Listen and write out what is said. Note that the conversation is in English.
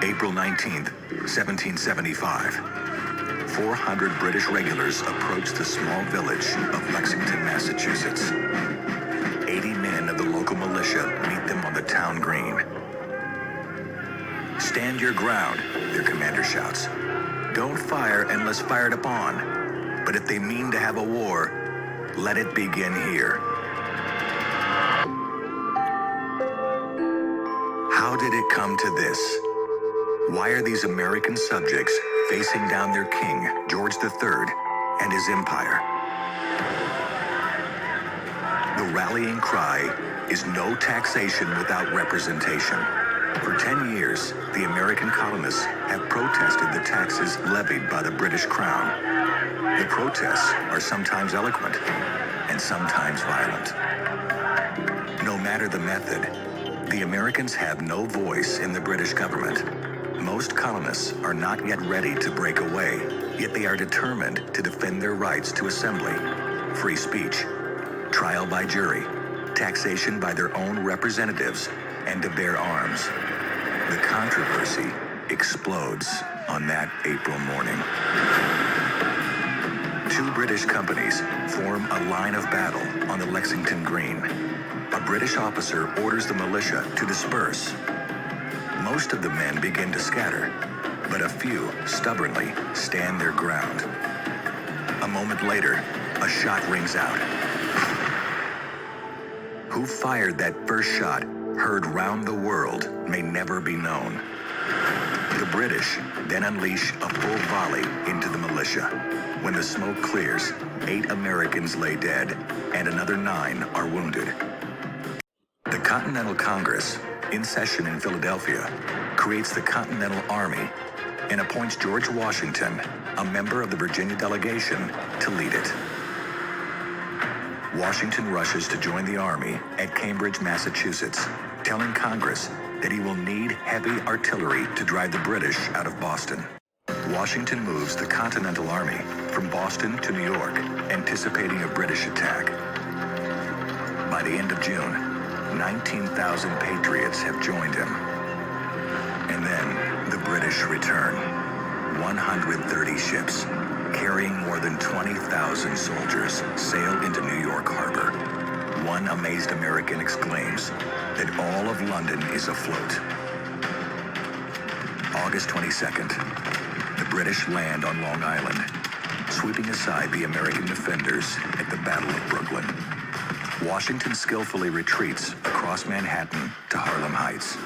April 19th, 1775. 400 British regulars approached the small village of Lexington, Massachusetts. 80 men of the local militia meet them on the town green. "Stand your ground," their commander shouts. "Don't fire unless fired upon. But if they mean to have a war, let it begin here." How did it come to this? Why are these American subjects facing down their king, George III, and his empire? The rallying cry is no taxation without representation. For 10 years, the American colonists have protested the taxes levied by the British Crown. The protests are sometimes eloquent and sometimes violent. No matter the method, the Americans have no voice in the British government. Most colonists are not yet ready to break away, yet they are determined to defend their rights to assembly, free speech, trial by jury, taxation by their own representatives, and to bear arms. The controversy explodes on that April morning. Two British companies form a line of battle on the Lexington Green. A British officer orders the militia to disperse. Most of the men begin to scatter, but a few stubbornly stand their ground. A moment later, a shot rings out. Who fired that first shot, heard round the world, may never be known. The British then unleash a full volley into the militia. When the smoke clears, 8 Americans lay dead, and another 9 are wounded. The Continental Congress, in session in Philadelphia, creates the Continental Army and appoints George Washington, a member of the Virginia delegation, to lead it. Washington rushes to join the Army at Cambridge, Massachusetts, telling Congress that he will need heavy artillery to drive the British out of Boston. Washington moves the Continental Army from Boston to New York, anticipating a British attack. By the end of June, 19,000 patriots have joined him. And then the British return. 130 ships, carrying more than 20,000 soldiers, sail into New York Harbor. One amazed American exclaims that all of London is afloat. August 22nd, the British land on Long Island, sweeping aside the American defenders at the Battle of Brooklyn. Washington skillfully retreats across Manhattan to Harlem Heights.